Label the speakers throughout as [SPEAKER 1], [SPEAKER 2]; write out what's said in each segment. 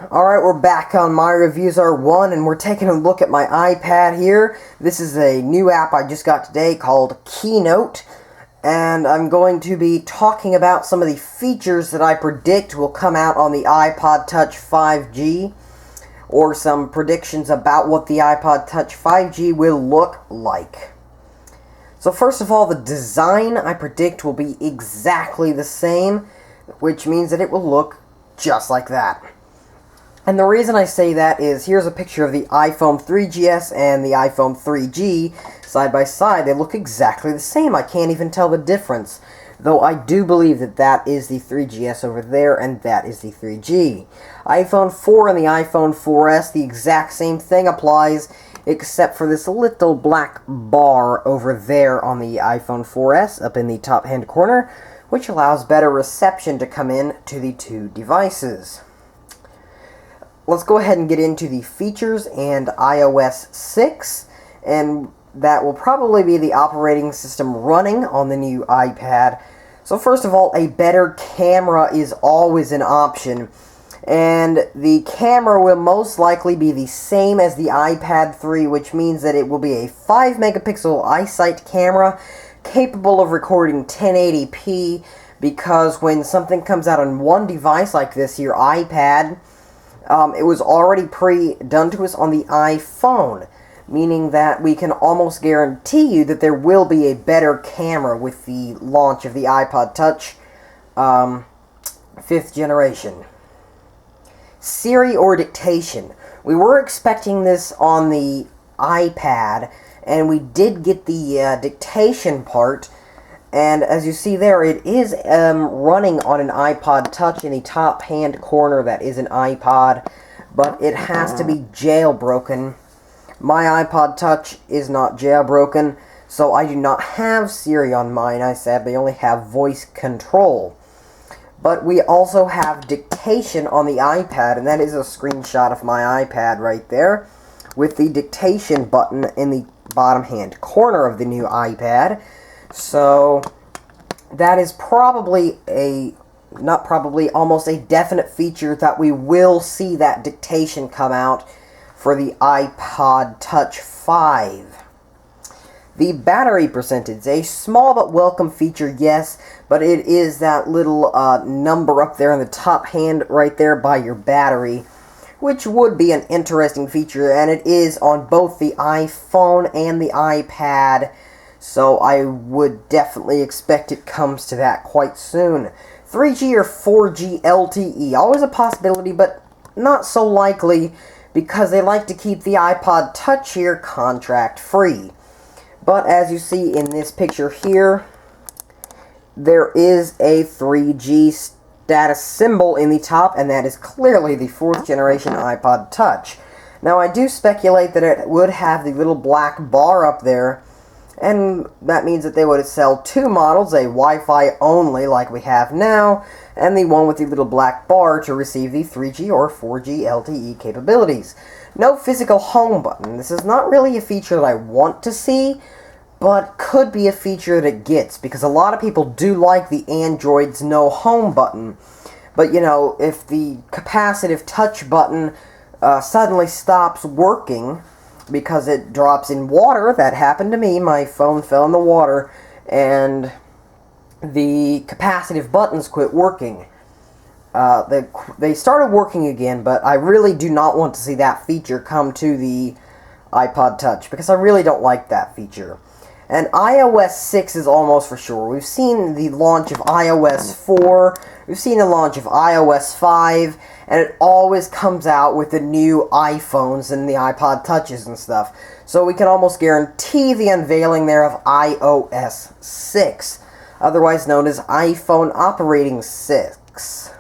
[SPEAKER 1] Alright, we're back on My Reviews Are 1, and we're taking a look at my iPad here. This is a new app I just got today called Keynote, and I'm going to be talking about some of the features that I predict will come out on the iPod Touch 5G, or some predictions about what the iPod Touch 5G will look like. So first of all, the design I predict will be exactly the same, which means that it will look just like that. And the reason I say that is, here's a picture of the iPhone 3GS and the iPhone 3G side by side. They look exactly the same. I can't even tell the difference. Though I do believe that that is the 3GS over there and that is the 3G. iPhone 4 and the iPhone 4S, the exact same thing applies, except for this little black bar over there on the iPhone 4S up in the top hand corner, which allows better reception to come in to the two devices. Let's go ahead and get into the features and iOS 6, and that will probably be the operating system running on the new iPad. So first of all, a better camera is always an option, and the camera will most likely be the same as the iPad 3, which means that it will be a 5 megapixel iSight camera capable of recording 1080p, because when something comes out on one device like this, your iPad, it was already pre-done to us on the iPhone, meaning that we can almost guarantee you that there will be a better camera with the launch of the iPod Touch 5th generation. Siri or dictation. We were expecting this on the iPad, and we did get the dictation part, and as you see there, it is running on an iPod Touch in the top hand corner. That is an iPod, but it has to be jailbroken. My iPod Touch is not jailbroken, so I do not have Siri on mine. I sadly only have voice control. But we also have dictation on the iPad, and that is a screenshot of my iPad right there, with the dictation button in the bottom hand corner of the new iPad. So that is probably almost a definite feature that we will see that dictation come out for the iPod Touch 5. The battery percentage, a small but welcome feature, yes, but it is that little number up there in the top hand right there by your battery, which would be an interesting feature, and it is on both the iPhone and the iPad. So I would definitely expect it comes to that quite soon. 3G or 4G LTE, always a possibility, but not so likely, because they like to keep the iPod Touch here contract free. But as you see in this picture here, there is a 3G status symbol in the top, and that is clearly the 4th generation iPod Touch. Now I do speculate that it would have the little black bar up there, and that means that they would sell two models, a Wi-Fi only like we have now, and the one with the little black bar to receive the 3G or 4G LTE capabilities. No physical home button. This is not really a feature that I want to see, but could be a feature that it gets, because a lot of people do like the Android's no home button. But, you know, if the capacitive touch button suddenly stops working because it drops in water, that happened to me, my phone fell in the water, and the capacitive buttons quit working. They started working again, but I really do not want to see that feature come to the iPod Touch, because I really don't like that feature. And iOS 6 is almost for sure. We've seen the launch of iOS 4, we've seen the launch of iOS 5, and it always comes out with the new iPhones and the iPod Touches and stuff. So we can almost guarantee the unveiling there of iOS 6, otherwise known as iPhone Operating 6.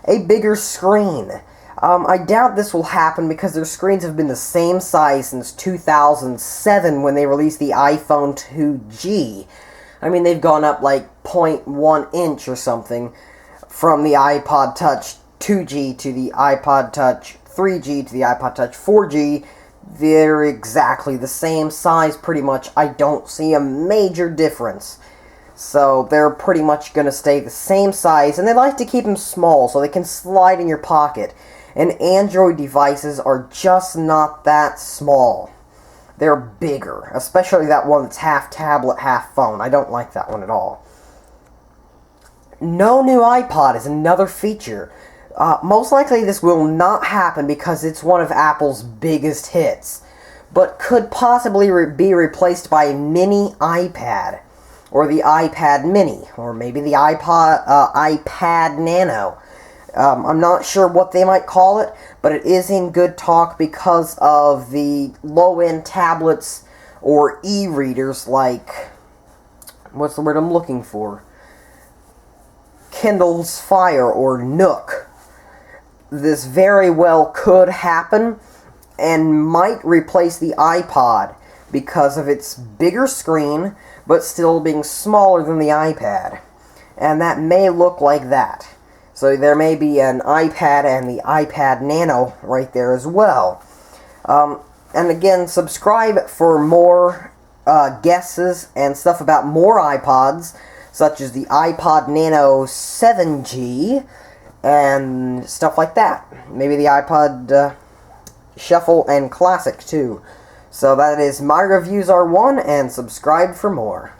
[SPEAKER 1] A bigger screen. I doubt this will happen because their screens have been the same size since 2007 when they released the iPhone 2G. I mean, they've gone up like 0.1 inch or something from the iPod Touch 2G to the iPod Touch 3G to the iPod Touch 4G. They're exactly the same size pretty much. I don't see a major difference. So they're pretty much going to stay the same size, and they like to keep them small so they can slide in your pocket. And Android devices are just not that small. They're bigger, especially that one that's half tablet, half phone. I don't like that one at all. No new iPod is another feature. Most likely this will not happen because it's one of Apple's biggest hits, but could possibly be replaced by a mini iPad, or the iPad mini, or maybe the iPad Nano. I'm not sure what they might call it, but it is in good talk because of the low-end tablets or e-readers like, what's the word I'm looking for? Kindle's Fire or Nook. This very well could happen and might replace the iPod because of its bigger screen but still being smaller than the iPad. And that may look like that. So there may be an iPad and the iPad Nano right there as well. And again, subscribe for more guesses and stuff about more iPods, such as the iPod Nano 7G and stuff like that. Maybe the iPod Shuffle and Classic too. So that is My Reviews Are 1, and subscribe for more.